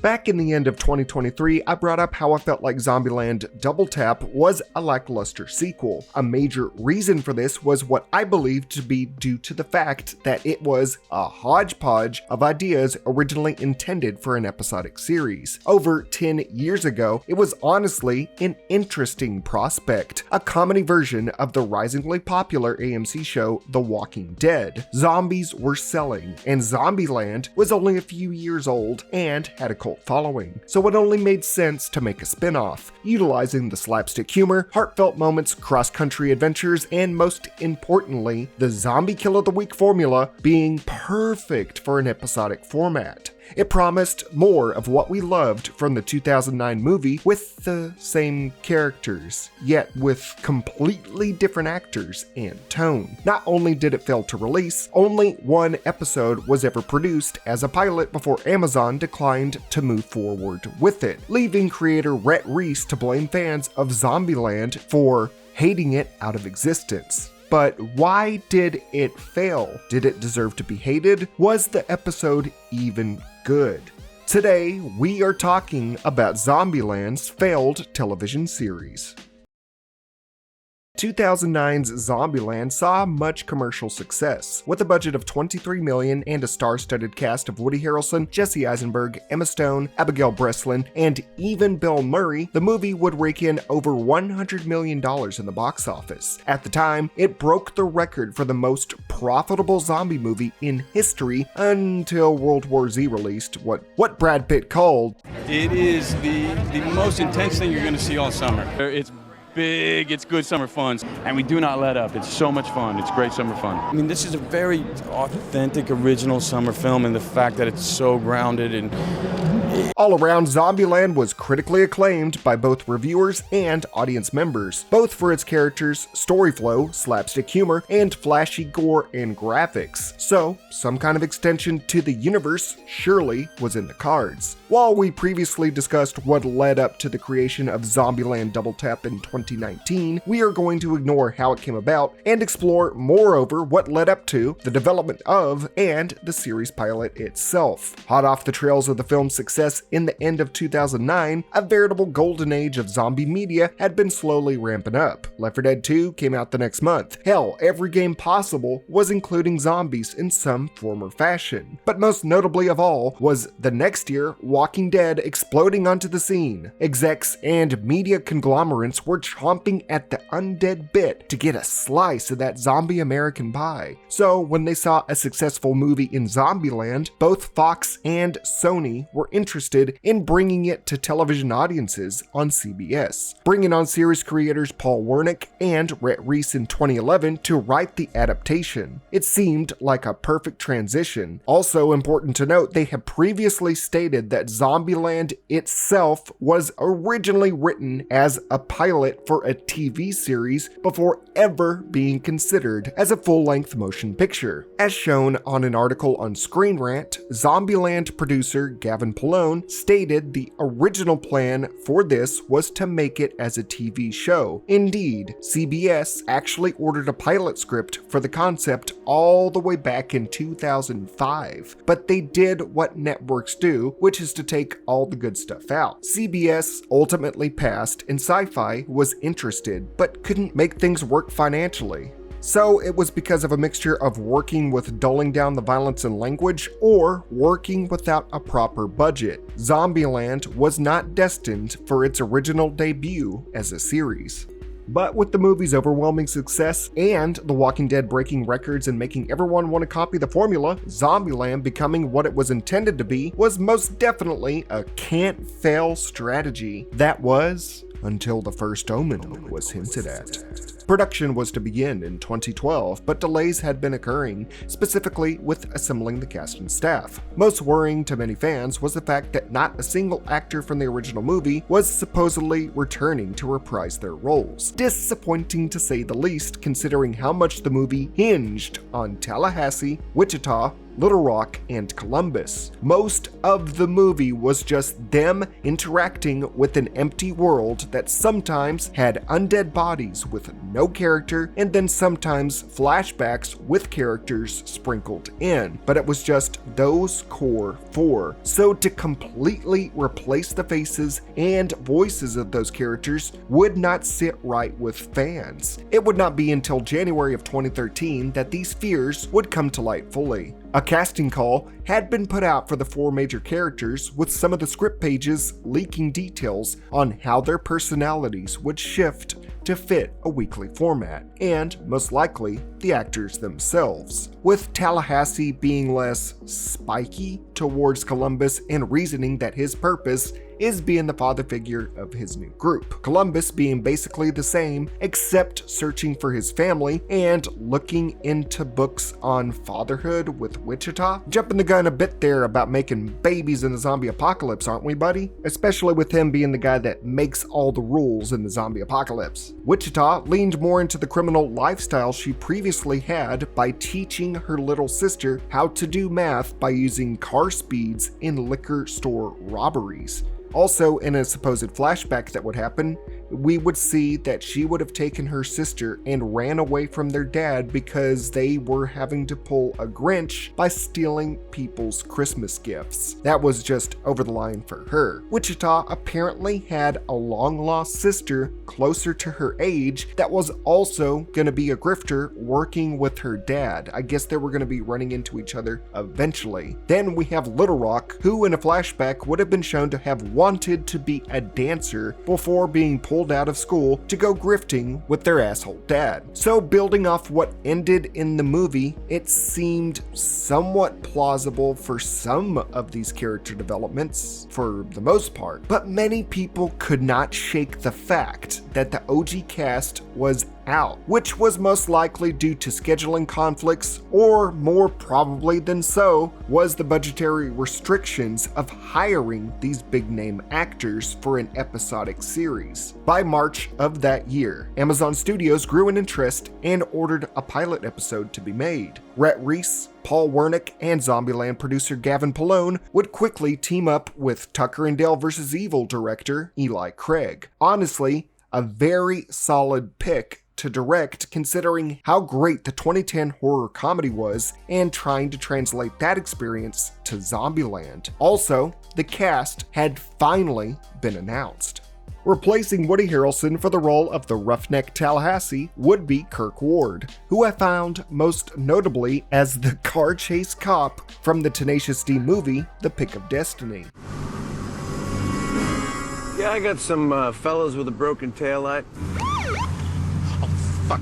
Back in the end of 2023, I brought up how I felt like Zombieland Double Tap was a lackluster sequel. A major reason for this was what I believed to be due to the fact that it was a hodgepodge of ideas originally intended for an episodic series. Over 10 years ago, it was honestly an interesting prospect, a comedy version of the risingly popular AMC show The Walking Dead. Zombies were selling, and Zombieland was only a few years old and had a cult following, so it only made sense to make a spin-off, utilizing the slapstick humor, heartfelt moments, cross-country adventures, and most importantly, the Zombie Kill of the Week formula being perfect for an episodic format. It promised more of what we loved from the 2009 movie with the same characters, yet with completely different actors and tone. Not only did it fail to release, only one episode was ever produced as a pilot before Amazon declined to move forward with it, leaving creator Rhett Reese to blame fans of Zombieland for hating it out of existence. But why did it fail? Did it deserve to be hated? Was the episode even good? Today, we are talking about Zombieland's failed television series. 2009's Zombieland saw much commercial success. With a budget of $23 million and a star-studded cast of Woody Harrelson, Jesse Eisenberg, Emma Stone, Abigail Breslin, and even Bill Murray, the movie would rake in over $100 million in the box office. At the time, it broke the record for the most profitable zombie movie in history until World War Z released what Brad Pitt called, "It is the most intense thing you're going to see all summer. It's big, it's good summer fun, and we do not let up. It's so much fun. It's great summer fun." I mean, this is a very authentic, original summer film, and the fact that it's so grounded and all around, Zombieland was critically acclaimed by both reviewers and audience members, both for its characters, story flow, slapstick humor, and flashy gore and graphics. So, some kind of extension to the universe surely was in the cards. While we previously discussed what led up to the creation of Zombieland Double Tap in 2019, we are going to ignore how it came about and explore moreover what led up to the development of and the series pilot itself. Hot off the trails of the film's success in the end of 2009, a veritable golden age of zombie media had been slowly ramping up. Left 4 Dead 2 came out the next month. Hell, every game possible was including zombies in some form or fashion. But most notably of all was the next year Walking Dead exploding onto the scene. Execs and media conglomerates were chomping at the undead bit to get a slice of that zombie American pie. So when they saw a successful movie in Zombieland, both Fox and Sony were interested in bringing it to television audiences on CBS, bringing on series creators Paul Wernick and Rhett Reese in 2011 to write the adaptation. It seemed like a perfect transition. Also important to note, they had previously stated that Zombieland itself was originally written as a pilot for a TV series before ever being considered as a full-length motion picture. As shown on an article on Screen Rant, Zombieland producer Gavin Polone stated the original plan for this was to make it as a TV show. Indeed, CBS actually ordered a pilot script for the concept all the way back in 2005, but they did what networks do, which is to take all the good stuff out. CBS ultimately passed, and Sci-Fi was interested, but couldn't make things work financially. So it was because of a mixture of working with dulling down the violence and language or working without a proper budget. Zombieland was not destined for its original debut as a series. But with the movie's overwhelming success and The Walking Dead breaking records and making everyone want to copy the formula, Zombieland becoming what it was intended to be was most definitely a can't-fail strategy. That was until the first omen was hinted at. Production was to begin in 2012, but delays had been occurring, specifically with assembling the cast and staff. Most worrying to many fans was the fact that not a single actor from the original movie was supposedly returning to reprise their roles. Disappointing to say the least, considering how much the movie hinged on Tallahassee, Wichita, Little Rock and Columbus. Most of the movie was just them interacting with an empty world that sometimes had undead bodies with no character, and then sometimes flashbacks with characters sprinkled in, but it was just those core four. So to completely replace the faces and voices of those characters would not sit right with fans. It would not be until January of 2013 that these fears would come to light fully. A casting call had been put out for the four major characters, with some of the script pages leaking details on how their personalities would shift to fit a weekly format, and most likely the actors themselves, with Tallahassee being less spiky towards Columbus and reasoning that his purpose is being the father figure of his new group. Columbus being basically the same, except searching for his family and looking into books on fatherhood with Wichita. Jumping the gun a bit there about making babies in the zombie apocalypse, aren't we, buddy? Especially with him being the guy that makes all the rules in the zombie apocalypse. Wichita leaned more into the criminal lifestyle she previously had by teaching her little sister how to do math by using car speeds in liquor store robberies. Also, in a supposed flashback that would happen, we would see that she would have taken her sister and ran away from their dad because they were having to pull a Grinch by stealing people's Christmas gifts. That was just over the line for her. Wichita apparently had a long-lost sister closer to her age that was also going to be a grifter working with her dad. I guess they were going to be running into each other eventually. Then we have Little Rock, who in a flashback would have been shown to have wanted to be a dancer before being pulled out of school to go grifting with their asshole dad. So building off what ended in the movie, it seemed somewhat plausible for some of these character developments for the most part, but many people could not shake the fact that the OG cast was out, which was most likely due to scheduling conflicts, or more probably than so, was the budgetary restrictions of hiring these big name actors for an episodic series. By March of that year, Amazon Studios grew in interest and ordered a pilot episode to be made. Rhett Reese, Paul Wernick, and Zombieland producer Gavin Polone would quickly team up with Tucker and Dale vs. Evil director Eli Craig. Honestly, a very solid pick to direct, considering how great the 2010 horror comedy was and trying to translate that experience to Zombieland. Also, the cast had finally been announced. Replacing Woody Harrelson for the role of the roughneck Tallahassee would be Kirk Ward, who I found most notably as the car chase cop from the Tenacious D movie, The Pick of Destiny. Yeah, I got some fellas with a broken taillight.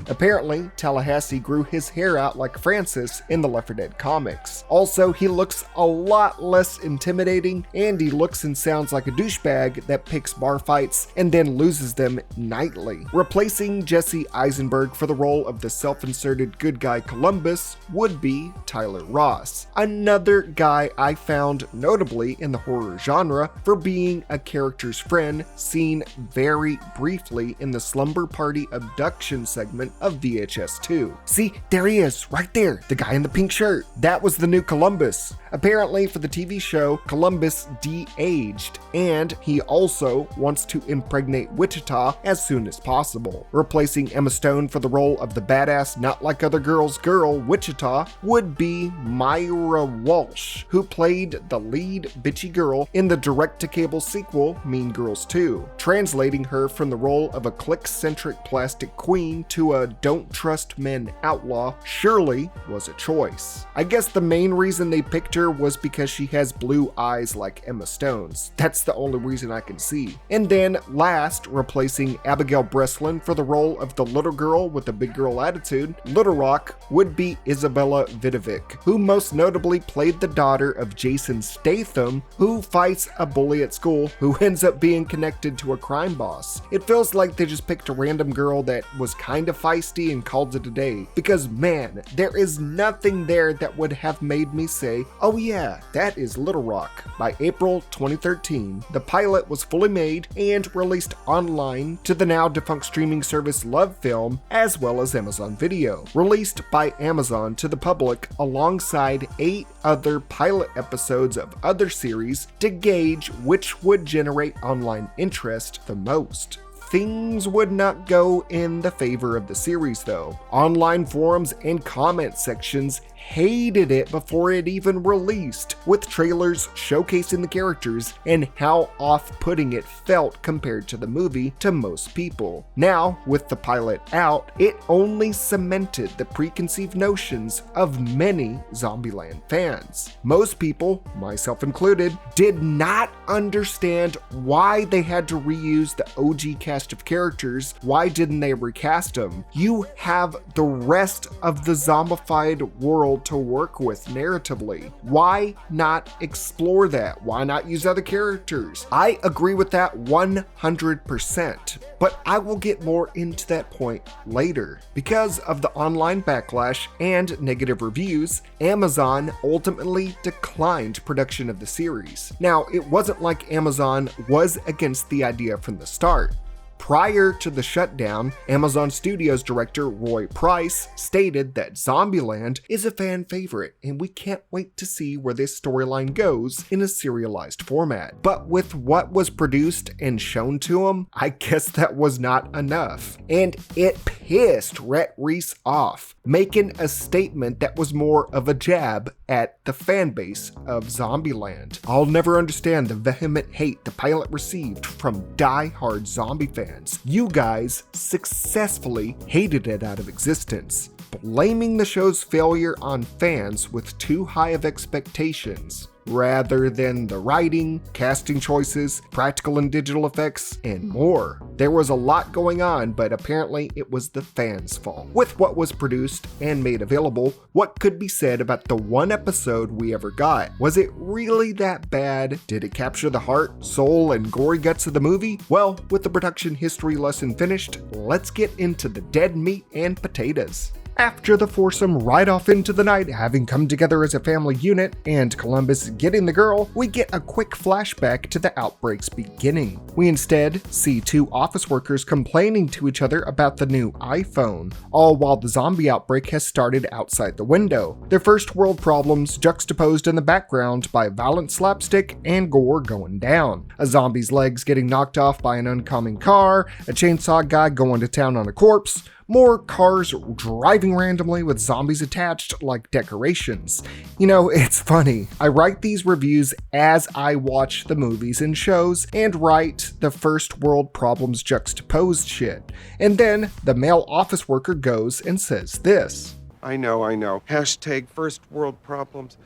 Apparently, Tallahassee grew his hair out like Francis in the Left 4 Dead comics. Also, he looks a lot less intimidating, and he looks and sounds like a douchebag that picks bar fights and then loses them nightly. Replacing Jesse Eisenberg for the role of the self-inserted good guy Columbus would be Tyler Ross, another guy I found notably in the horror genre for being a character's friend seen very briefly in the Slumber Party abduction segment of VHS 2. See, there he is, right there, the guy in the pink shirt. That was the new Columbus. Apparently, for the TV show, Columbus de-aged, and he also wants to impregnate Wichita as soon as possible. Replacing Emma Stone for the role of the badass, not like other girls girl, Wichita, would be Myra Walsh, who played the lead bitchy girl in the direct-to-cable sequel, Mean Girls 2. Translating her from the role of a click-centric plastic queen to a don't trust men outlaw surely was a choice. I guess the main reason they picked her was because she has blue eyes like Emma Stone's. That's the only reason I can see. And then last, replacing Abigail Breslin for the role of the little girl with the big girl attitude, Little Rock, would be Isabella Vidovic, who most notably played the daughter of Jason Statham, who fights a bully at school who ends up being connected to a crime boss. It feels like they just picked a random girl that was kind of feisty and called it a day, because man, there is nothing there that would have made me say, oh yeah, that is Little Rock. By April 2013, the pilot was fully made and released online to the now defunct streaming service Love Film, as well as Amazon Video. Released by Amazon to the public alongside 8 other pilot episodes of other series to gauge which would generate online interest the most. Things would not go in the favor of the series though. Online forums and comment sections hated it before it even released, with trailers showcasing the characters and how off-putting it felt compared to the movie to most people. Now, with the pilot out, it only cemented the preconceived notions of many Zombieland fans. Most people, myself included, did not understand why they had to reuse the OG cast of characters. Why didn't they recast them? You have the rest of the zombified world to work with narratively. Why not explore that? Why not use other characters? I agree with that 100%, but I will get more into that point later. Because of the online backlash and negative reviews, Amazon ultimately declined production of the series. Now, it wasn't like Amazon was against the idea from the start. Prior to the shutdown, Amazon Studios director Roy Price stated that Zombieland is a fan favorite and we can't wait to see where this storyline goes in a serialized format. But with what was produced and shown to him, I guess that was not enough. And it pissed Rhett Reese off, making a statement that was more of a jab at the fan base of Zombieland. I'll never understand the vehement hate the pilot received from die-hard zombie fans. You guys successfully hated it out of existence, blaming the show's failure on fans with too high of expectations, rather than the writing, casting choices, practical and digital effects, and more. There was a lot going on, but apparently it was the fans' fault. With what was produced and made available, what could be said about the one episode we ever got? Was it really that bad? Did it capture the heart, soul, and gory guts of the movie? Well, with the production history lesson finished, let's get into the dead meat and potatoes. After the foursome ride off into the night, having come together as a family unit, and Columbus getting the girl, we get a quick flashback to the outbreak's beginning. We instead see 2 office workers complaining to each other about the new iPhone, all while the zombie outbreak has started outside the window. Their first world problems juxtaposed in the background by violent slapstick and gore going down. A zombie's legs getting knocked off by an oncoming car, a chainsaw guy going to town on a corpse, more cars driving randomly with zombies attached like decorations. You know, it's funny. I write these reviews as I watch the movies and shows and write the first world problems juxtaposed shit. And then the male office worker goes and says this. I know. Hashtag first world problems.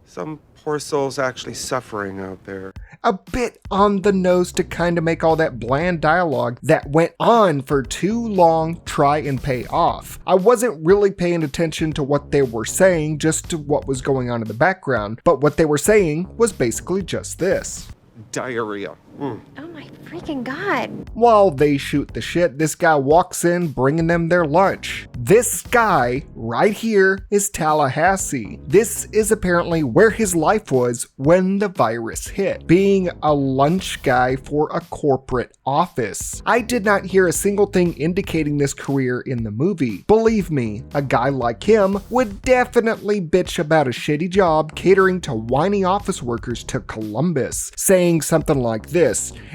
Some poor soul's actually suffering out there. A bit on the nose to kind of make all that bland dialogue that went on for too long try and pay off. I wasn't really paying attention to what they were saying, just to what was going on in the background, but what they were saying was basically just this. Diarrhea. Oh my freaking god. While they shoot the shit, this guy walks in bringing them their lunch. This guy right here is Tallahassee. This is apparently where his life was when the virus hit, being a lunch guy for a corporate office. I did not hear a single thing indicating this career in the movie. Believe me, a guy like him would definitely bitch about a shitty job catering to whiny office workers to Columbus, saying something like this.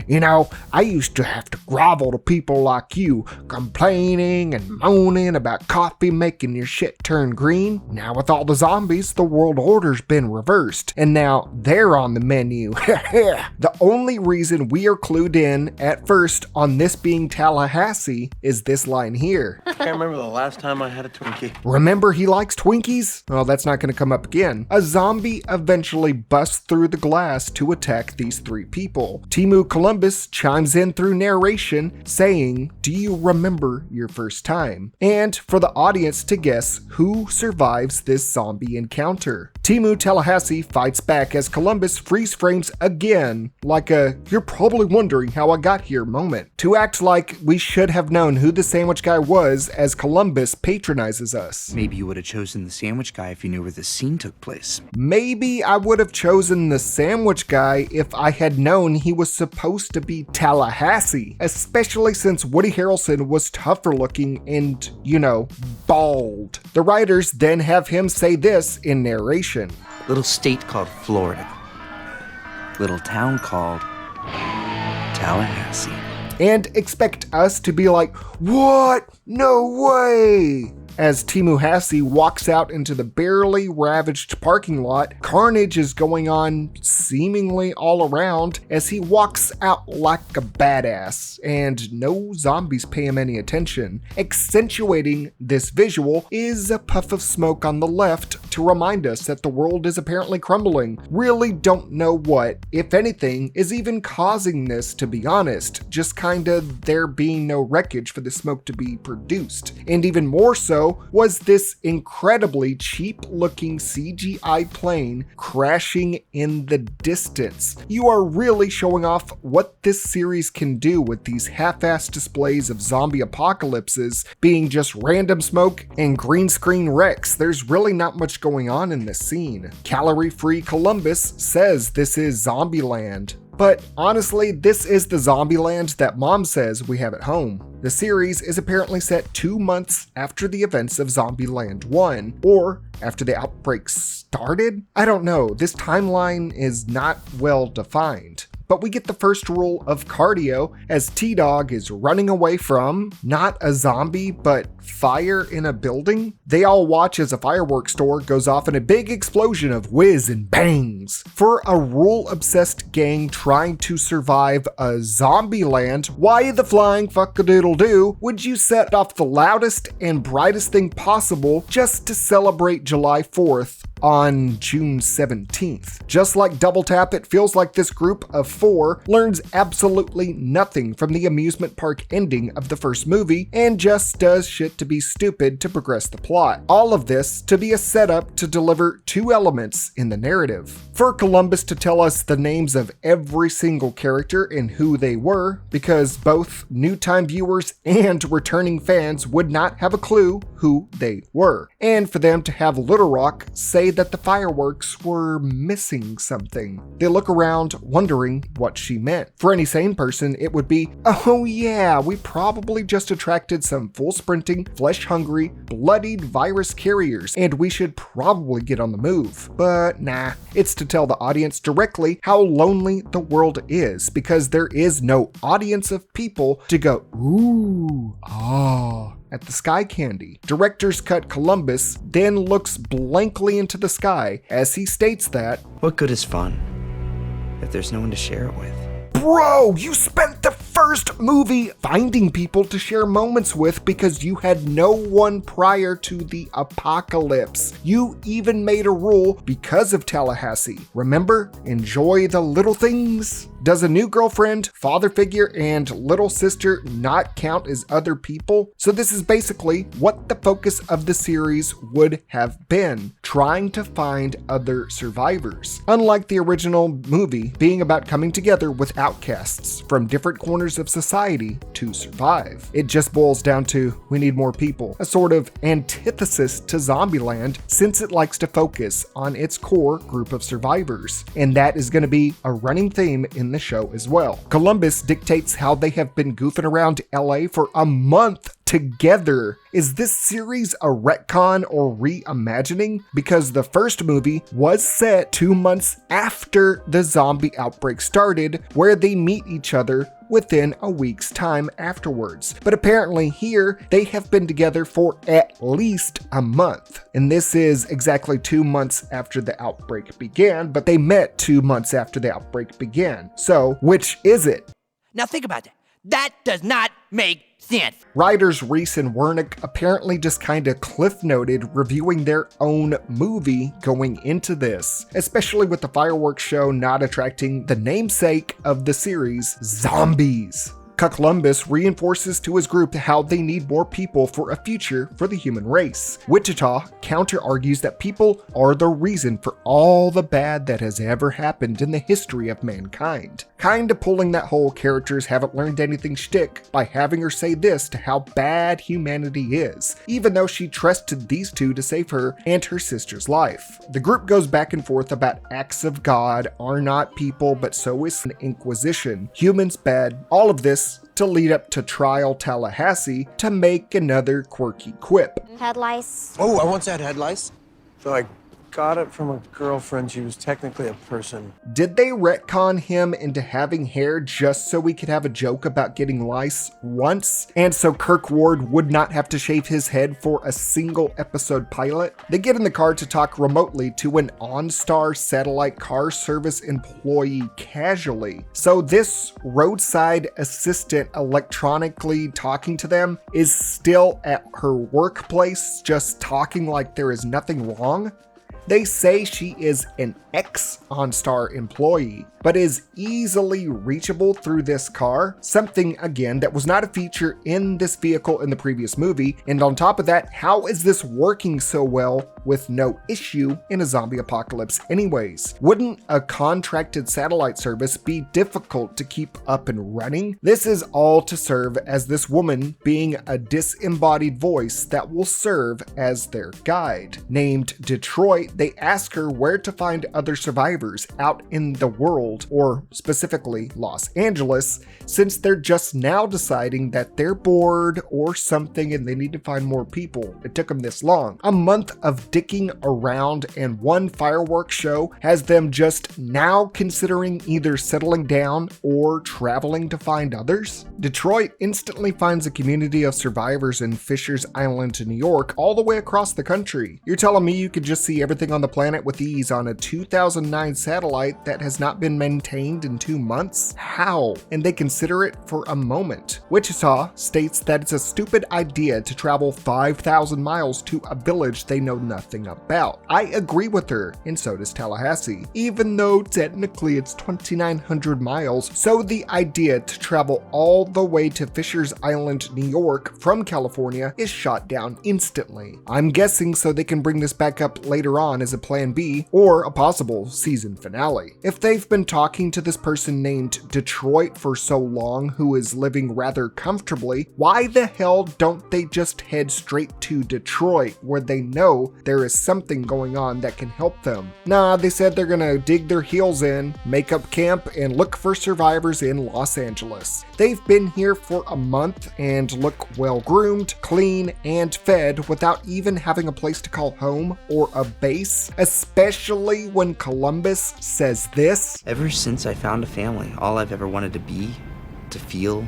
You know, I used to have to grovel to people like you, complaining and moaning about coffee making your shit turn green. Now with all the zombies, the world order's been reversed, and now they're on the menu. The only reason we are clued in at first on this being Tallahassee is this line here. I can't remember the last time I had a Twinkie. Remember he likes Twinkies? Well, that's not going to come up again. A zombie eventually busts through the glass to attack these 3 people. Timu Columbus Columbus chimes in through narration saying, "Do you remember your first time?" And for the audience to guess who survives this zombie encounter. Timu Tallahassee fights back as Columbus freeze frames again, like a "you're probably wondering how I got here" moment, to act like we should have known who the sandwich guy was as Columbus patronizes us. Maybe you would have chosen the sandwich guy if you knew where the scene took place. Maybe I would have chosen the sandwich guy if I had known he was supposed to be Tallahassee, especially since Woody Harrelson was tougher looking and, bald. The writers then have him say this in narration. Little state called Florida. Little town called Tallahassee. And expect us to be like, "What? No way!" As Timu Tallahassee walks out into the barely ravaged parking lot, carnage is going on seemingly all around as he walks out like a badass, and no zombies pay him any attention. Accentuating this visual is a puff of smoke on the left to remind us that the world is apparently crumbling. Really don't know what, if anything, is even causing this, to be honest. Just kinda there being no wreckage for the smoke to be produced. And even more so was this incredibly cheap-looking CGI plane crashing in the distance. You are really showing off what this series can do with these half-assed displays of zombie apocalypses being just random smoke and green screen wrecks. There's really not much going on in this scene. Calorie-free Columbus says this is Zombieland. But honestly, this is the Zombieland that Mom says we have at home. The series is apparently set 2 months after the events of Zombieland 1, or after the outbreak started? I don't know, this timeline is not well defined. But we get the first rule of cardio as T-Dog is running away from, not a zombie, but fire in a building. They all watch as a fireworks store goes off in a big explosion of whiz and bangs. For a rule-obsessed gang trying to survive a Zombieland, why the flying fuck-a-doodle-doo would you set off the loudest and brightest thing possible just to celebrate July 4th on June 17th? Just like Double Tap, it feels like this group of 4 learns absolutely nothing from the amusement park ending of the first movie and just does shit to be stupid to progress the plot. All of this to be a setup to deliver 2 elements in the narrative. For Columbus to tell us the names of every single character and who they were, because both new-time viewers and returning fans would not have a clue who they were. And for them to have Little Rock say that the fireworks were missing something. They look around wondering what she meant. For any sane person, it would be, "Oh yeah, we probably just attracted some full sprinting, flesh-hungry, bloodied virus carriers, and we should probably get on the move." But nah, it's to tell the audience directly how lonely the world is, because there is no audience of people to go, "Ooh, ah," at the sky candy. Director's cut Columbus then looks blankly into the sky as he states that, "What good is fun if there's no one to share it with?" Bro, you spent the first movie finding people to share moments with because you had no one prior to the apocalypse. You even made a rule because of Tallahassee. Remember? Enjoy the little things. Does a new girlfriend, father figure, and little sister not count as other people? So this is basically what the focus of the series would have been, trying to find other survivors. Unlike the original movie being about coming together with outcasts from different corners of society to survive. It just boils down to, we need more people, a sort of antithesis to Zombieland since it likes to focus on its core group of survivors. And that is going to be a running theme in the show as well. Columbus dictates how they have been goofing around LA for a month together. Is this series a retcon or reimagining? Because the first movie was set 2 months after the zombie outbreak started, where they meet each other within a week's time afterwards. But apparently here, they have been together for at least a month. And this is exactly 2 months after the outbreak began, but they met 2 months after the outbreak began. So, which is it? Now think about that. That does not make sense. Writers Reese and Wernick apparently just kinda cliff noted reviewing their own movie going into this, especially with the fireworks show not attracting the namesake of the series, zombies. Columbus reinforces to his group how they need more people for a future for the human race. Wichita counter-argues that people are the reason for all the bad that has ever happened in the history of mankind. Kinda pulling that whole characters haven't learned anything shtick by having her say this to how bad humanity is, even though she trusted these two to save her and her sister's life. The group goes back and forth about acts of God are not people, but so is an inquisition, humans bad, all of this to lead up to Trial Tallahassee to make another quirky quip. Head lice. Oh, I once had head lice. So I got it from a girlfriend. She was technically a person. Did they retcon him into having hair just so we could have a joke about getting lice once? And so Kirk Ward would not have to shave his head for a single episode pilot? They get in the car to talk remotely to an OnStar satellite car service employee casually. So this roadside assistant electronically talking to them is still at her workplace just talking like there is nothing wrong? They say she is an ex-OnStar employee, but is easily reachable through this car, something again that was not a feature in this vehicle in the previous movie, and on top of that, how is this working so well with no issue in a zombie apocalypse anyways? Wouldn't a contracted satellite service be difficult to keep up and running? This is all to serve as this woman being a disembodied voice that will serve as their guide. Named Detroit, they ask her where to find other survivors out in the world, or specifically Los Angeles, since they're just now deciding that they're bored or something and they need to find more people. It took them this long. A month of dicking around and one fireworks show has them just now considering either settling down or traveling to find others. Detroit instantly finds a community of survivors in Fisher's Island, New York, all the way across the country. You're telling me you could just see everything on the planet with ease on a 2009 satellite that has not been maintained in 2 months? How? And they consider it for a moment. Wichita states that it's a stupid idea to travel 5,000 miles to a village they know nothing about. I agree with her, and so does Tallahassee, even though technically it's 2,900 miles, so the idea to travel all the way to Fisher's Island, New York from California is shot down instantly. I'm guessing so they can bring this back up later on as a plan B or a possible season finale. If they've been talking to this person named Detroit for so long who is living rather comfortably, why the hell don't they just head straight to Detroit where they know there is something going on that can help them? Nah, they said they're gonna dig their heels in, make up camp, and look for survivors in Los Angeles. They've been here for a month and look well groomed, clean, and fed without even having a place to call home or a base, especially when Columbus says this. Ever since I found a family, all I've ever wanted to be, to feel,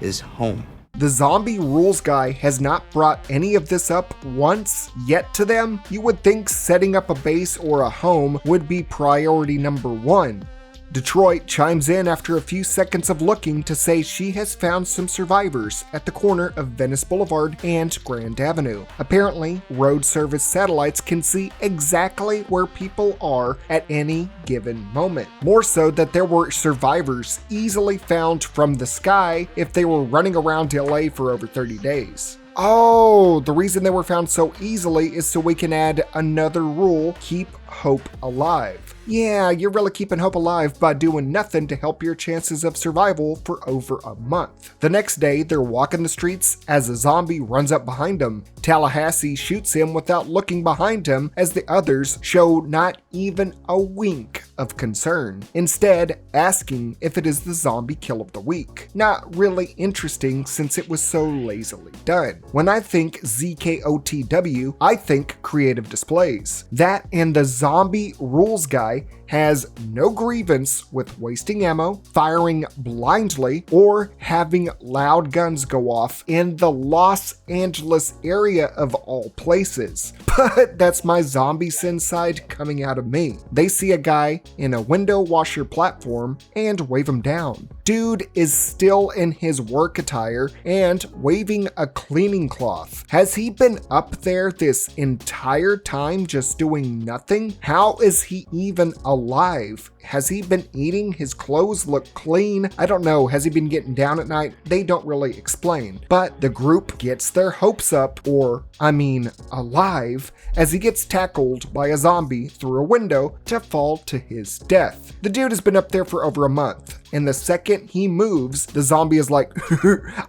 is home. The zombie rules guy has not brought any of this up once yet to them. You would think setting up a base or a home would be priority number one. Detroit chimes in after a few seconds of looking to say she has found some survivors at the corner of Venice Boulevard and Grand Avenue. Apparently, road service satellites can see exactly where people are at any given moment. More so that there were survivors easily found from the sky if they were running around LA for over 30 days. Oh, the reason they were found so easily is so we can add another rule: keep hope alive. Yeah, you're really keeping hope alive by doing nothing to help your chances of survival for over a month. The next day, they're walking the streets as a zombie runs up behind them. Tallahassee shoots him without looking behind him, as the others show not even a wink of concern, instead asking if it is the zombie kill of the week. Not really interesting since it was so lazily done. When I think ZKOTW, I think creative displays. That and the zombie rules guy has no grievance with wasting ammo, firing blindly, or having loud guns go off in the Los Angeles area of all places. But that's my zombie sin side coming out of me. They see a guy in a window washer platform and wave him down. Dude is still in his work attire and waving a cleaning cloth. Has he been up there this entire time just doing nothing? How is he even alive? Has he been eating? His clothes look clean. I don't know. Has he been getting down at night? They don't really explain. But the group gets their hopes up, or alive, as he gets tackled by a zombie through a window to fall to his death. The dude has been up there for over a month, and the second he moves, the zombie is like,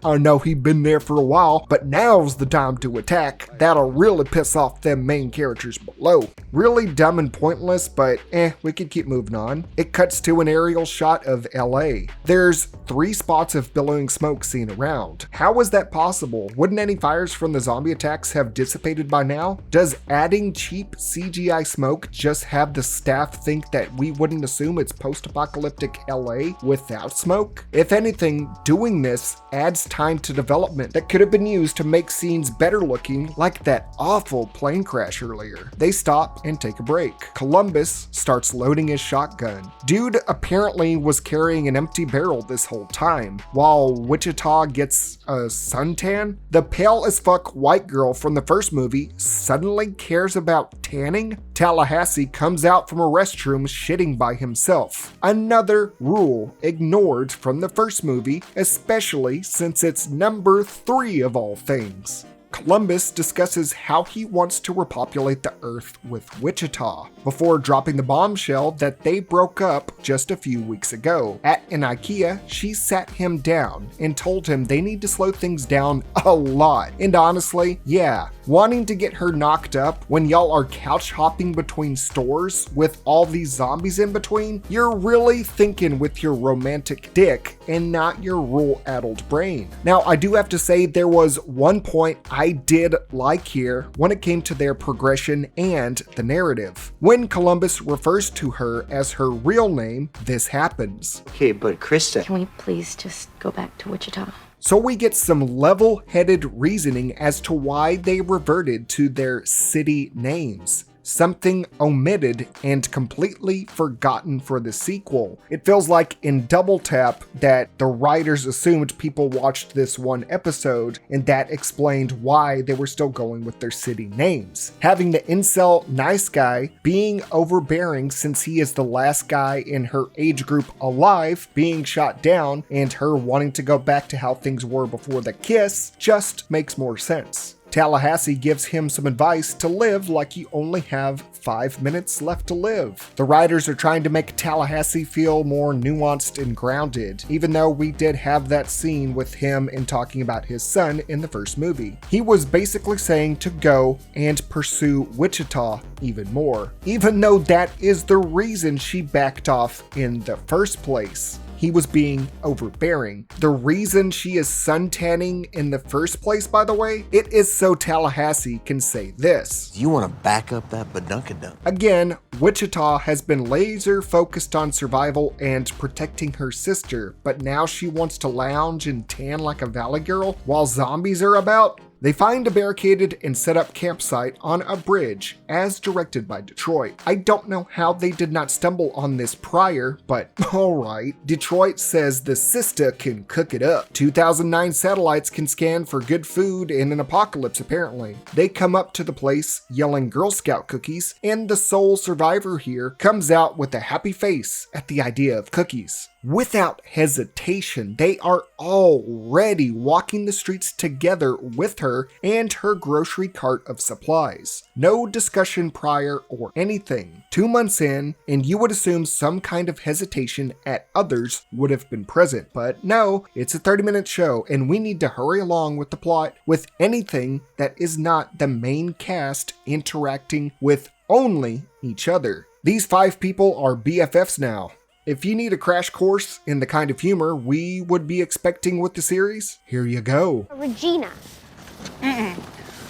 I know he's been there for a while, but now's the time to attack. That'll really piss off them main characters below. Really dumb and pointless, but we could keep moving on. It cuts to an aerial shot of LA. There's 3 spots of billowing smoke seen around. How is that possible? Wouldn't any fires from the zombie attacks have dissipated by now? Does adding cheap CGI smoke just have the staff think that we wouldn't assume it's post-apocalyptic LA without smoke? If anything, doing this adds time to development that could have been used to make scenes better looking, like that awful plane crash earlier. They stop and take a break. Columbus starts loading his shotgun. Dude apparently was carrying an empty barrel this whole time. While Wichita gets a suntan, the pale as fuck white girl from the first movie suddenly cares about tanning. Tallahassee comes out from a restroom shitting by himself. Another rule ignored from the first movie, especially since it's number 3 of all things. Columbus discusses how he wants to repopulate the Earth with Wichita, before dropping the bombshell that they broke up just a few weeks ago. At an IKEA, she sat him down and told him they need to slow things down a lot. And honestly, yeah, wanting to get her knocked up when y'all are couch hopping between stores with all these zombies in between, you're really thinking with your romantic dick and not your rule-addled brain. Now, I do have to say there was one point I did like here when it came to their progression and the narrative. When Columbus refers to her as her real name, this happens. Okay, but Krista. Can we please just go back to Wichita? So we get some level-headed reasoning as to why they reverted to their city names. Something omitted and completely forgotten for the sequel. It feels like in Double Tap that the writers assumed people watched this one episode, and that explained why they were still going with their city names. Having the incel nice guy being overbearing since he is the last guy in her age group alive being shot down, and her wanting to go back to how things were before the kiss just makes more sense. Tallahassee gives him some advice to live like you only have 5 minutes left to live. The writers are trying to make Tallahassee feel more nuanced and grounded, even though we did have that scene with him and talking about his son in the first movie. He was basically saying to go and pursue Wichita even more, even though that is the reason she backed off in the first place. He was being overbearing. The reason she is suntanning in the first place, by the way, it is so Tallahassee can say this. You want to back up that badunkadunk. Again, Wichita has been laser focused on survival and protecting her sister, but now she wants to lounge and tan like a valley girl while zombies are about? They find a barricaded and set up campsite on a bridge, as directed by Detroit. I don't know how they did not stumble on this prior, but alright. Detroit says the sister can cook it up. 2009 satellites can scan for good food in an apocalypse apparently. They come up to the place yelling Girl Scout cookies, and the sole survivor here comes out with a happy face at the idea of cookies. Without hesitation, they are already walking the streets together with her and her grocery cart of supplies. No discussion prior or anything. 2 months in, and you would assume some kind of hesitation at others would have been present, but no, it's a 30-minute show and we need to hurry along with the plot with anything that is not the main cast interacting with only each other. These 5 people are BFFs now. If you need a crash course in the kind of humor we would be expecting with the series, here you go. Regina.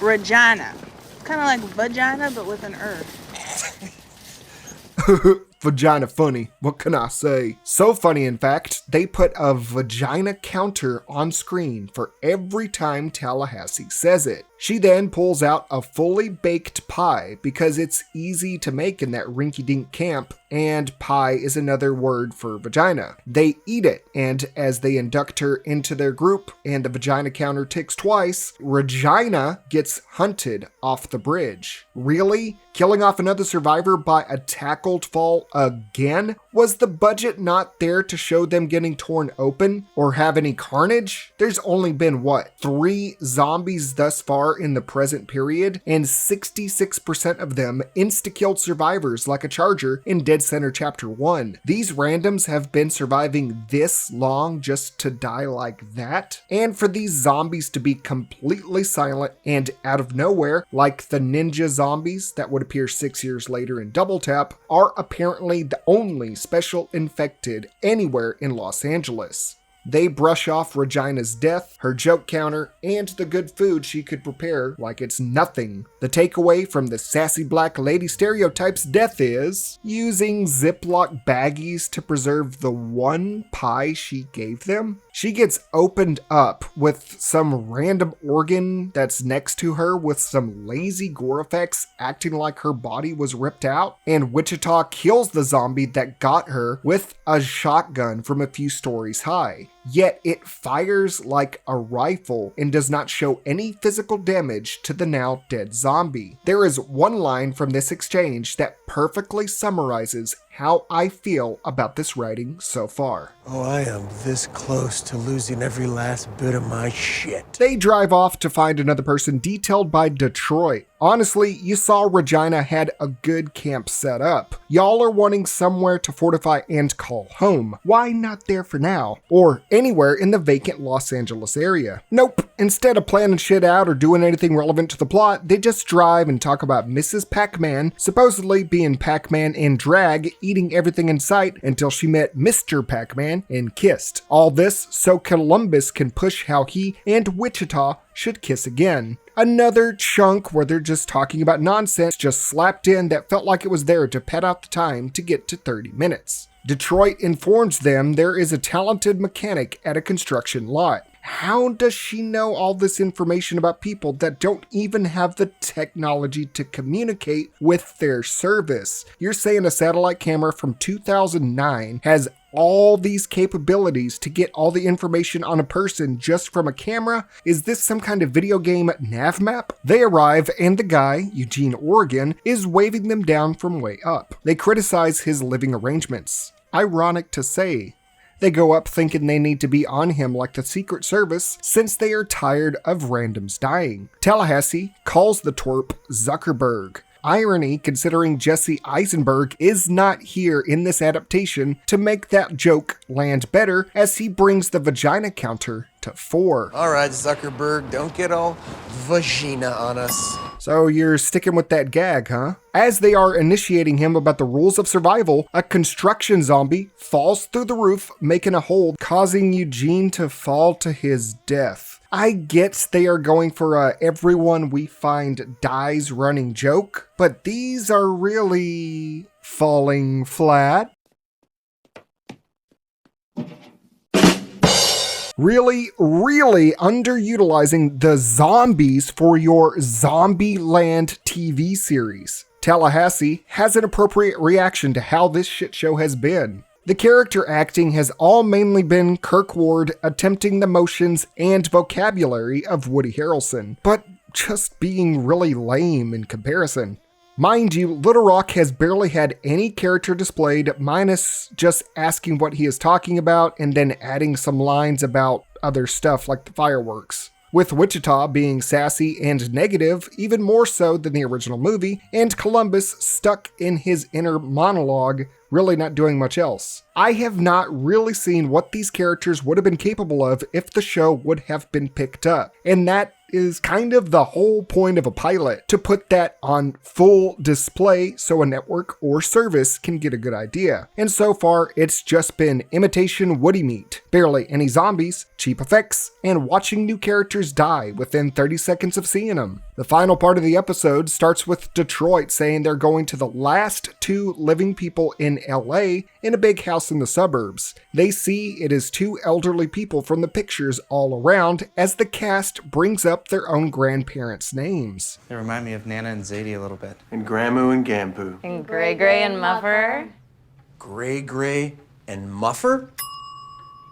Regina. Kind of like vagina, but with an vagina funny, what can I say? So funny, in fact, they put a vagina counter on screen for every time Tallahassee says it. She then pulls out a fully baked pie because it's easy to make in that rinky-dink camp, and pie is another word for vagina. They eat it, and as they induct her into their group and the vagina counter ticks twice, Regina gets hunted off the bridge. Really? Killing off another survivor by a tackled fall again? Was the budget not there to show them getting torn open or have any carnage? There's only been, 3 zombies thus far in the present period, and 66% of them insta-killed survivors like a charger in Dead Center Chapter 1. These randoms have been surviving this long just to die like that? And for these zombies to be completely silent and out of nowhere, like the ninja zombies that would appear 6 years later in Double Tap, are apparently the only special infected anywhere in Los Angeles. They brush off Regina's death, her joke counter, and the good food she could prepare like it's nothing. The takeaway from the sassy black lady stereotype's death is using Ziploc baggies to preserve the one pie she gave them. She gets opened up with some random organ that's next to her with some lazy gore effects acting like her body was ripped out, and Wichita kills the zombie that got her with a shotgun from a few stories high. Yet it fires like a rifle and does not show any physical damage to the now dead zombie. There is one line from this exchange that perfectly summarizes how I feel about this writing so far. Oh, I am this close to losing every last bit of my shit. They drive off to find another person detailed by Detroit. Honestly, you saw Regina had a good camp set up. Y'all are wanting somewhere to fortify and call home. Why not there for now? Or anywhere in the vacant Los Angeles area? Nope. Instead of planning shit out or doing anything relevant to the plot, they just drive and talk about Mrs. Pac-Man supposedly being Pac-Man in drag, eating everything in sight until she met Mr. Pac-Man and kissed. All this so Columbus can push how he and Wichita should kiss again. Another chunk where they're just talking about nonsense just slapped in that felt like it was there to pad out the time to get to 30 minutes. Detroit informs them there is a talented mechanic at a construction lot. How does she know all this information about people that don't even have the technology to communicate with their service? You're saying a satellite camera from 2009 has all these capabilities to get all the information on a person just from a camera? Is this some kind of video game nav map? They arrive and the guy, Eugene Oregon, is waving them down from way up. They criticize his living arrangements. Ironic to say. They go up thinking they need to be on him like the Secret Service since they are tired of randoms dying. Tallahassee calls the twerp Zuckerberg. Irony considering Jesse Eisenberg is not here in this adaptation to make that joke land better as he brings the vagina counter to 4. All right, Zuckerberg, don't get all vagina on us. So you're sticking with that gag, huh? As they are initiating him about the rules of survival, a construction zombie falls through the roof, making a hole, causing Eugene to fall to his death. I get they are going for a everyone we find dies running joke, but these are really falling flat. Really underutilizing the zombies for your Zombieland TV series. Tallahassee has an appropriate reaction to how this shit show has been. The character acting has all mainly been Kirk Ward attempting the motions and vocabulary of Woody Harrelson, but just being really lame in comparison. Mind you, Little Rock has barely had any character displayed, minus just asking what he is talking about and then adding some lines about other stuff like the fireworks. With Wichita being sassy and negative, even more so than the original movie, and Columbus stuck in his inner monologue, really not doing much else. I have not really seen what these characters would have been capable of if the show would have been picked up. And that is kind of the whole point of a pilot, to put that on full display so a network or service can get a good idea. And so far, it's just been imitation Woody meat, barely any zombies, cheap effects, and watching new characters die within 30 seconds of seeing them. The final part of the episode starts with Detroit saying they're going to the last 2 living people in LA in a big house in the suburbs. They see it is 2 elderly people from the pictures all around as the cast brings up their own grandparents' names. They remind me of Nana and Zadie a little bit. And Gramu and Gampu. And Gray Gray and Muffer. Gray Gray and Muffer?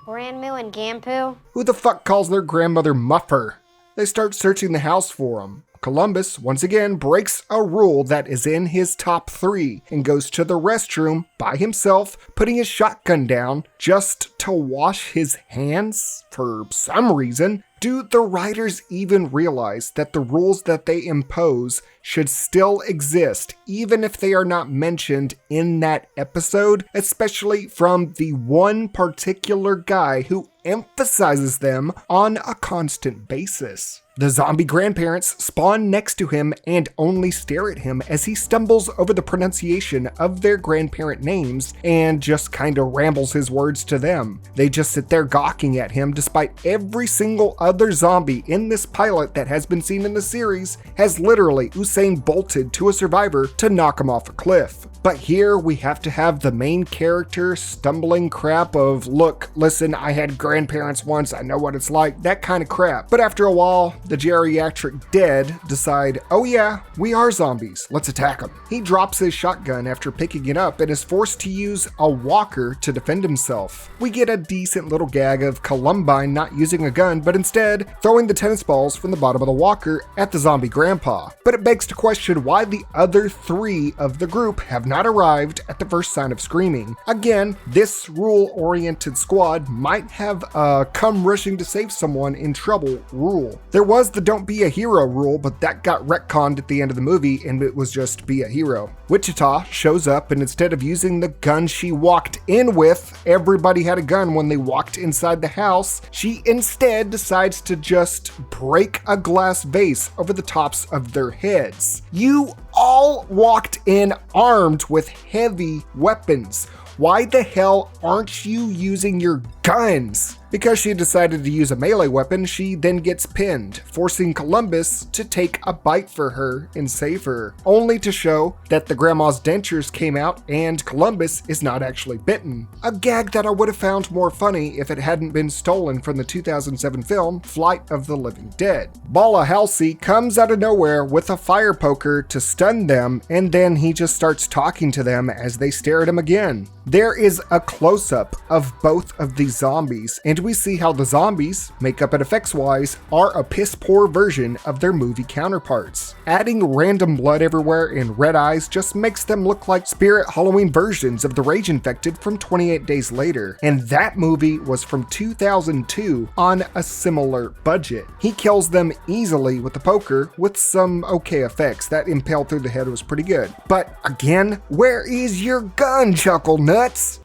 Ranmu and Gampu. Who the fuck calls their grandmother Muffer? They start searching the house for him. Columbus, once again, breaks a rule that is in his top 3 and goes to the restroom by himself, putting his shotgun down just to wash his hands for some reason. Do the writers even realize that the rules that they impose should still exist, even if they are not mentioned in that episode, especially from the one particular guy who emphasizes them on a constant basis? The zombie grandparents spawn next to him and only stare at him as he stumbles over the pronunciation of their grandparent names and just kinda rambles his words to them. They just sit there gawking at him despite every single other zombie in this pilot that has been seen in the series has literally Usain Bolted to a survivor to knock him off a cliff. But here we have to have the main character stumbling crap of, look, listen, I had grandparents once, I know what it's like, that kind of crap. But after a while, the geriatric dead decide, oh yeah, we are zombies, let's attack them. He drops his shotgun after picking it up and is forced to use a walker to defend himself. We get a decent little gag of Columbine not using a gun, but instead throwing the tennis balls from the bottom of the walker at the zombie grandpa. But it begs to question why the other 3 of the group have not arrived at the first sign of screaming. Again, this rule-oriented squad might have a come rushing to save someone in trouble rule. There was the don't be a hero rule, but that got retconned at the end of the movie and it was just be a hero. Wichita shows up and instead of using the gun she walked in with, everybody had a gun when they walked inside the house, she instead decides to just break a glass vase over the tops of their heads. You all walked in armed with heavy weapons. Why the hell aren't you using your guns? Because she decided to use a melee weapon, she then gets pinned, forcing Columbus to take a bite for her and save her, only to show that the grandma's dentures came out and Columbus is not actually bitten. A gag that I would have found more funny if it hadn't been stolen from the 2007 film Flight of the Living Dead. Bala Halsey comes out of nowhere with a fire poker to stun them, and then he just starts talking to them as they stare at him again. There is a close-up of both of these zombies, and we see how the zombies, makeup and effects-wise, are a piss-poor version of their movie counterparts. Adding random blood everywhere and red eyes just makes them look like Spirit Halloween versions of the Rage Infected from 28 Days Later, and that movie was from 2002 on a similar budget. He kills them easily with the poker with some okay effects. That impale through the head was pretty good. But again, where is your gun, Chuckle Nuts?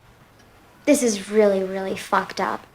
This is really, really fucked up.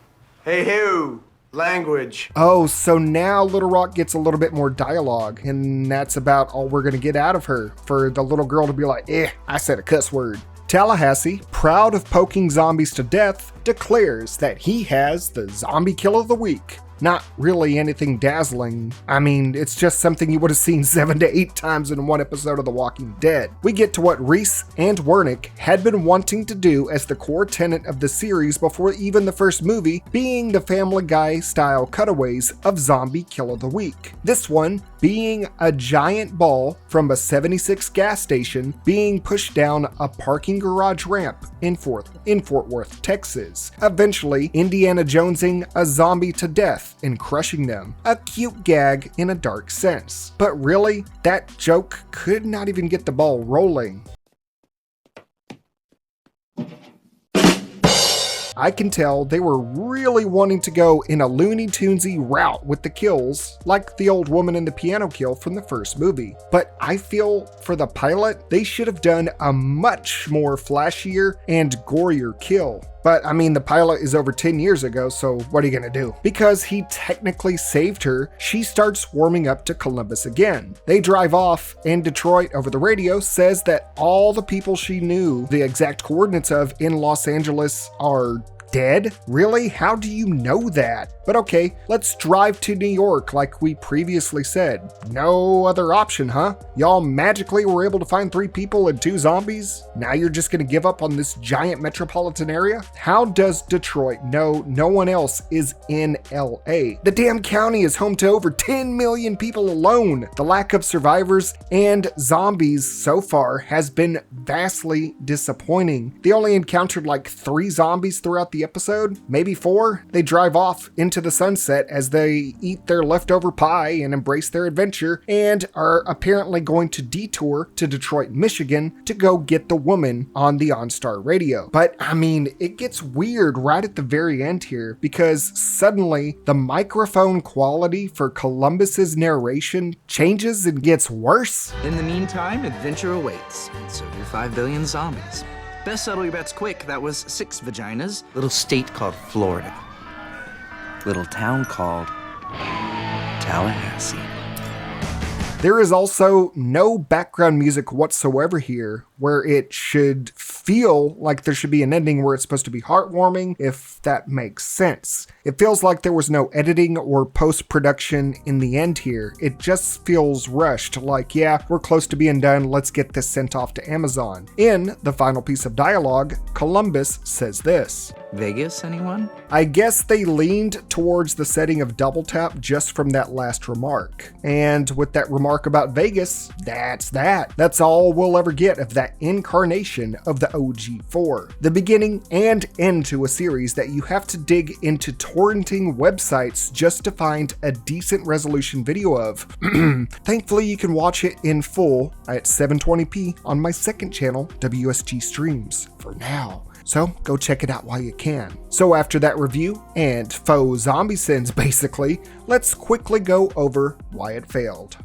Hey, who? Language. Oh, so now Little Rock gets a little bit more dialogue, and that's about all we're gonna get out of her, for the little girl to be like, I said a cuss word. Tallahassee, proud of poking zombies to death, declares that he has the Zombie Kill of the Week. Not really anything dazzling. I mean, it's just something you would have seen 7 to 8 times in one episode of The Walking Dead. We get to what Reese and Wernick had been wanting to do as the core tenet of the series before even the first movie, being the Family Guy style cutaways of Zombie Kill of the Week. This one being a giant ball from a 76 gas station being pushed down a parking garage ramp in Fort Worth, Texas. Eventually, Indiana Jonesing a zombie to death and crushing them. A cute gag in a dark sense. But really, that joke could not even get the ball rolling. I can tell they were really wanting to go in a Looney Tunesy route with the kills, like the old woman in the piano kill from the first movie. But I feel for the pilot, they should have done a much more flashier and gorier kill. But I mean, the pilot is over 10 years ago, so what are you gonna do? Because he technically saved her, she starts warming up to Columbus again. They drive off, and Detroit over the radio says that all the people she knew the exact coordinates of in Los Angeles are dead? Really? How do you know that? But okay, let's drive to New York like we previously said. No other option, huh? Y'all magically were able to find 3 people and 2 zombies? Now you're just gonna give up on this giant metropolitan area? How does Detroit know no one else is in LA? The damn county is home to over 10 million people alone. The lack of survivors and zombies so far has been vastly disappointing. They only encountered like 3 zombies throughout the episode, maybe 4. They drive off into the sunset as they eat their leftover pie and embrace their adventure, and are apparently going to detour to Detroit, Michigan to go get the woman on the OnStar radio. But I mean, it gets weird right at the very end here, because suddenly the microphone quality for Columbus's narration changes and gets worse. In the meantime, adventure awaits, and so do 5 billion zombies. Best settle your bets quick. That was 6 vaginas. Little state called Florida. Little town called Tallahassee. There is also no background music whatsoever here, where it should feel like there should be an ending where it's supposed to be heartwarming, if that makes sense. It feels like there was no editing or post-production in the end here. It just feels rushed, like, yeah, we're close to being done, let's get this sent off to Amazon. In the final piece of dialogue, Columbus says this. Vegas, anyone? I guess they leaned towards the setting of Double Tap just from that last remark. And with that remark about Vegas, that's that. That's all we'll ever get of that incarnation of the OG4. The beginning and end to a series that you have to dig into torrenting websites just to find a decent resolution video of. Thankfully, you can watch it in full at 720p on my second channel, WSG Streams, for now. So go check it out while you can. So after that review and faux zombie sins basically, let's quickly go over why it failed.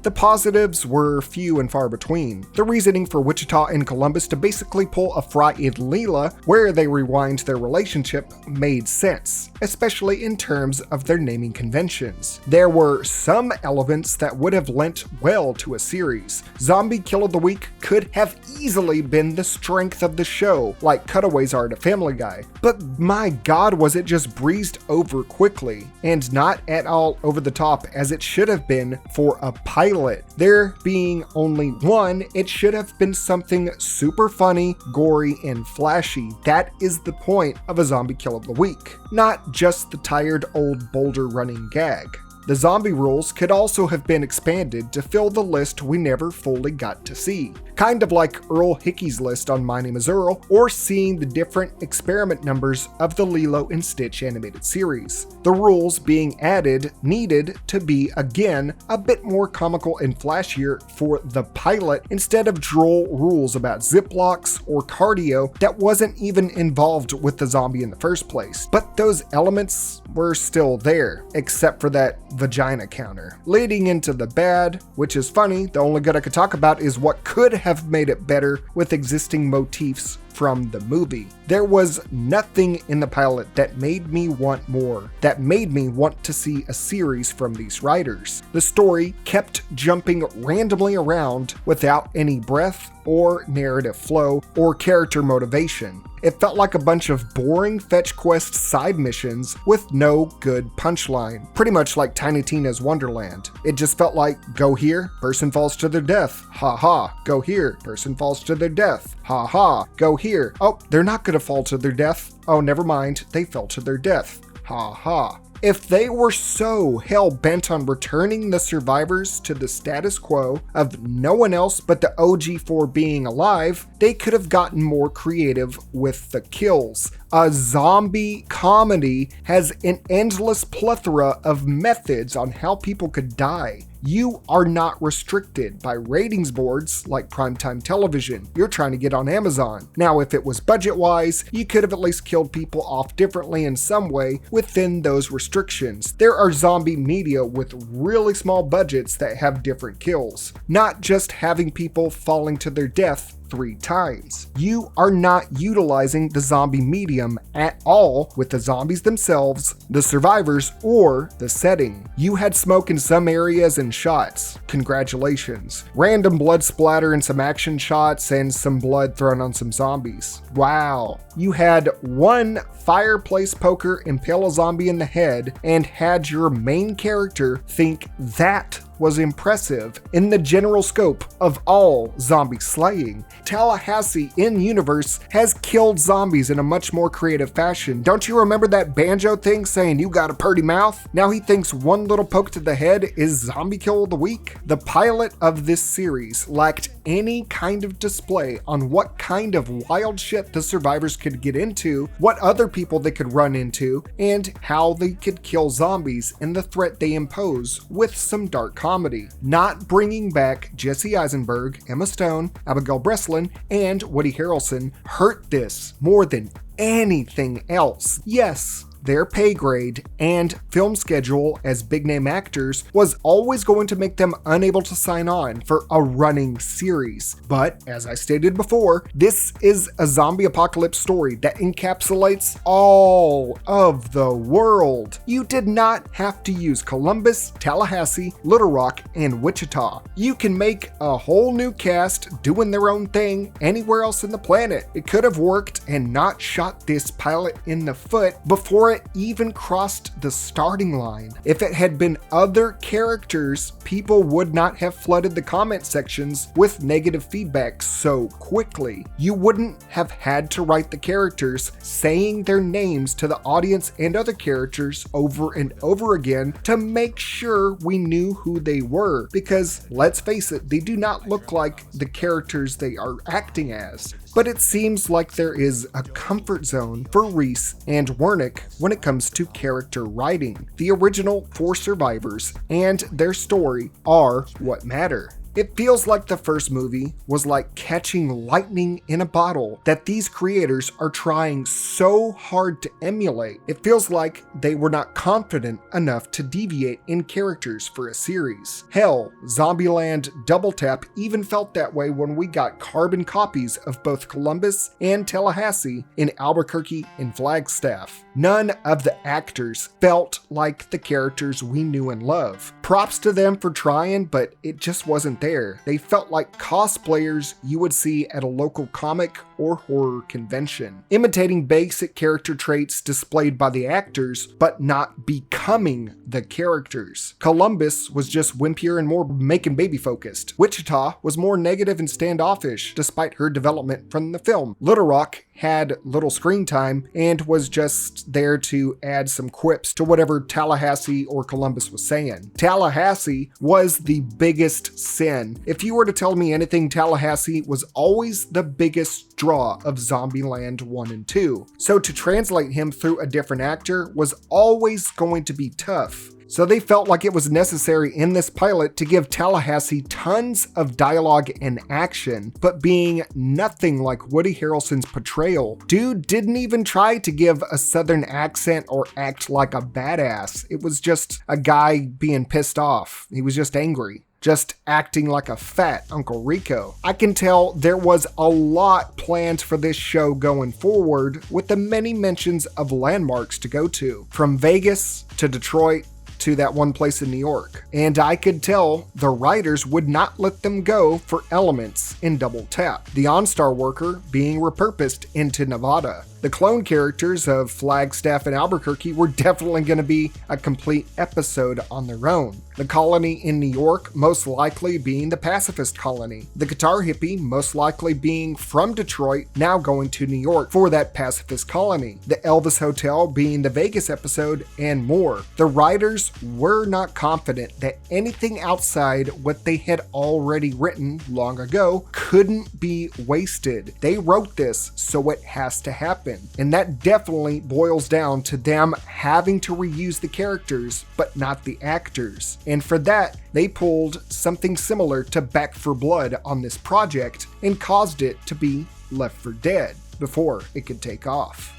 The positives were few and far between. The reasoning for Wichita and Columbus to basically pull a Fry and Leela where they rewind their relationship made sense, especially in terms of their naming conventions. There were some elements that would have lent well to a series. Zombie Kill of the Week could have easily been the strength of the show, like cutaways are to Family Guy. But my god, was it just breezed over quickly, and not at all over the top as it should have been for a pilot. There being only one, it should have been something super funny, gory, and flashy. That is the point of a Zombie Kill of the Week, not just the tired old boulder running gag. The zombie rules could also have been expanded to fill the list we never fully got to see. Kind of like Earl Hickey's list on My Name is Earl, or seeing the different experiment numbers of the Lilo and Stitch animated series. The rules being added needed to be, again, a bit more comical and flashier for the pilot, instead of droll rules about ziplocks or cardio that wasn't even involved with the zombie in the first place. But those elements were still there, except for that vagina counter. Leading into the bad, which is funny, the only good I could talk about is what could have made it better with existing motifs from the movie. There was nothing in the pilot that made me want more, that made me want to see a series from these writers. The story kept jumping randomly around without any breath or narrative flow or character motivation. It felt like a bunch of boring fetch quest side missions with no good punchline, pretty much like Tiny Tina's Wonderland. It just felt like, go here, person falls to their death, ha ha, go here, person falls to their death, ha ha, go here, oh, they're not gonna fall to their death, oh never mind, they fell to their death, ha ha. If they were so hell-bent on returning the survivors to the status quo of no one else but the OG4 being alive, they could have gotten more creative with the kills. A zombie comedy has an endless plethora of methods on how people could die. You are not restricted by ratings boards like primetime television. You're trying to get on Amazon. Now, if it was budget-wise, you could have at least killed people off differently in some way within those restrictions. There are zombie media with really small budgets that have different kills, not just having people falling to their death 3 times. You are not utilizing the zombie medium at all with the zombies themselves, the survivors, or the setting. You had smoke in some areas and shots. Congratulations. Random blood splatter and some action shots and some blood thrown on some zombies. Wow. You had one fireplace poker impale a zombie in the head and had your main character think that was impressive in the general scope of all zombie slaying. Tallahassee in-universe has killed zombies in a much more creative fashion. Don't you remember that Banjo thing saying you got a purty mouth? Now he thinks one little poke to the head is zombie kill of the week? The pilot of this series lacked any kind of display on what kind of wild shit the survivors could get into, what other people they could run into, and how they could kill zombies and the threat they impose with some dark comedy. Not bringing back Jesse Eisenberg, Emma Stone, Abigail Breslin, and Woody Harrelson hurt this more than anything else. Yes, their pay grade and film schedule as big name actors was always going to make them unable to sign on for a running series. But as I stated before, this is a zombie apocalypse story that encapsulates all of the world. You did not have to use Columbus, Tallahassee, Little Rock, and Wichita. You can make a whole new cast doing their own thing anywhere else in the planet. It could have worked and not shot this pilot in the foot before it even crossed the starting line. If it had been other characters, people would not have flooded the comment sections with negative feedback so quickly. You wouldn't have had to write the characters saying their names to the audience and other characters over and over again to make sure we knew who they were, because let's face it, they do not look like the characters they are acting as. But it seems like there is a comfort zone for Reese and Wernick when it comes to character writing. The original 4 survivors and their story are what matter. It feels like the first movie was like catching lightning in a bottle that these creators are trying so hard to emulate. It feels like they were not confident enough to deviate in characters for a series. Hell, Zombieland Double Tap even felt that way when we got carbon copies of both Columbus and Tallahassee in Albuquerque and Flagstaff. None of the actors felt like the characters we knew and love. Props to them for trying, but it just wasn't there. They felt like cosplayers you would see at a local comic or horror convention, imitating basic character traits displayed by the actors, but not becoming the characters. Columbus was just wimpier and more making baby focused. Wichita was more negative and standoffish despite her development from the film. Little Rock had little screen time and was just there to add some quips to whatever Tallahassee or Columbus was saying. Tallahassee was the biggest sin. If you were to tell me anything, Tallahassee was always the biggest draw of Zombieland 1 and 2. So to translate him through a different actor was always going to be tough. So they felt like it was necessary in this pilot to give Tallahassee tons of dialogue and action, but being nothing like Woody Harrelson's portrayal. Dude didn't even try to give a southern accent or act like a badass. It was just a guy being pissed off. He was just angry. Just acting like a fat Uncle Rico. I can tell there was a lot planned for this show going forward, with the many mentions of landmarks to go to, from Vegas to Detroit to that one place in New York. And I could tell the writers would not let them go for elements in Double Tap. The OnStar worker being repurposed into Nevada. The clone characters of Flagstaff and Albuquerque were definitely going to be a complete episode on their own. The colony in New York most likely being the pacifist colony. The guitar hippie most likely being from Detroit, now going to New York for that pacifist colony. The Elvis Hotel being the Vegas episode, and more. The writers were not confident that anything outside what they had already written long ago couldn't be wasted. They wrote this, so it has to happen. And that definitely boils down to them having to reuse the characters, but not the actors. And for that, they pulled something similar to Back 4 Blood on this project and caused it to be Left 4 Dead before it could take off.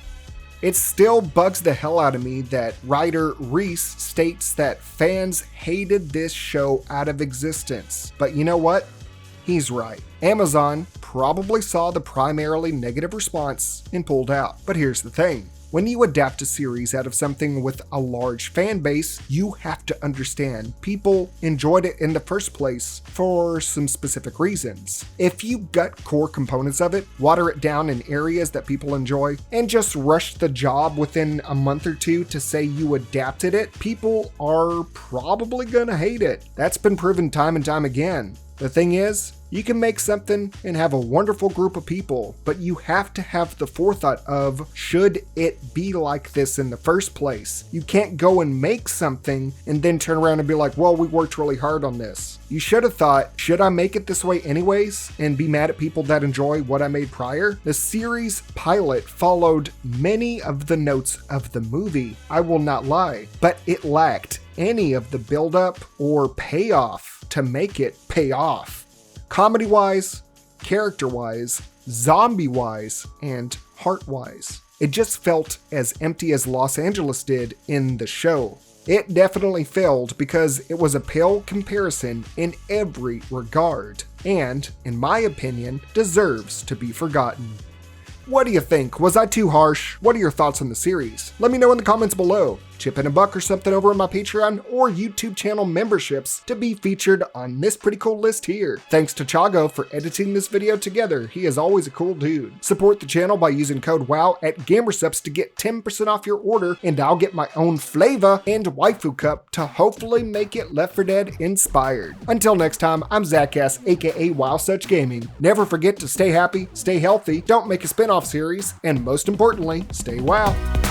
It still bugs the hell out of me that writer Reese states that fans hated this show out of existence. But you know what? He's right. Amazon probably saw the primarily negative response and pulled out. But here's the thing. When you adapt a series out of something with a large fan base, you have to understand people enjoyed it in the first place for some specific reasons. If you gut core components of it, water it down in areas that people enjoy, and just rush the job within a month or two to say you adapted it, people are probably gonna hate it. That's been proven time and time again. The thing is, you can make something and have a wonderful group of people, but you have to have the forethought of, should it be like this in the first place? You can't go and make something and then turn around and be like, well, we worked really hard on this. You should have thought, should I make it this way anyways and be mad at people that enjoy what I made prior? The series pilot followed many of the notes of the movie, I will not lie, but it lacked any of the build-up or payoff to make it pay off. Comedy-wise, character-wise, zombie-wise, and heart-wise. It just felt as empty as Los Angeles did in the show. It definitely failed because it was a pale comparison in every regard, and, in my opinion, deserves to be forgotten. What do you think? Was I too harsh? What are your thoughts on the series? Let me know in the comments below. Chip in a buck or something over on my Patreon or YouTube channel memberships to be featured on this pretty cool list here. Thanks to Chago for editing this video together. He is always a cool dude. Support the channel by using code WOW at GamerSupps to get 10% off your order, and I'll get my own flavor and waifu cup to hopefully make it Left 4 Dead inspired. Until next time, I'm Zackass, aka Wow Such Gaming. Never forget to stay happy, stay healthy, don't make a spin-off series, and most importantly, stay WoW.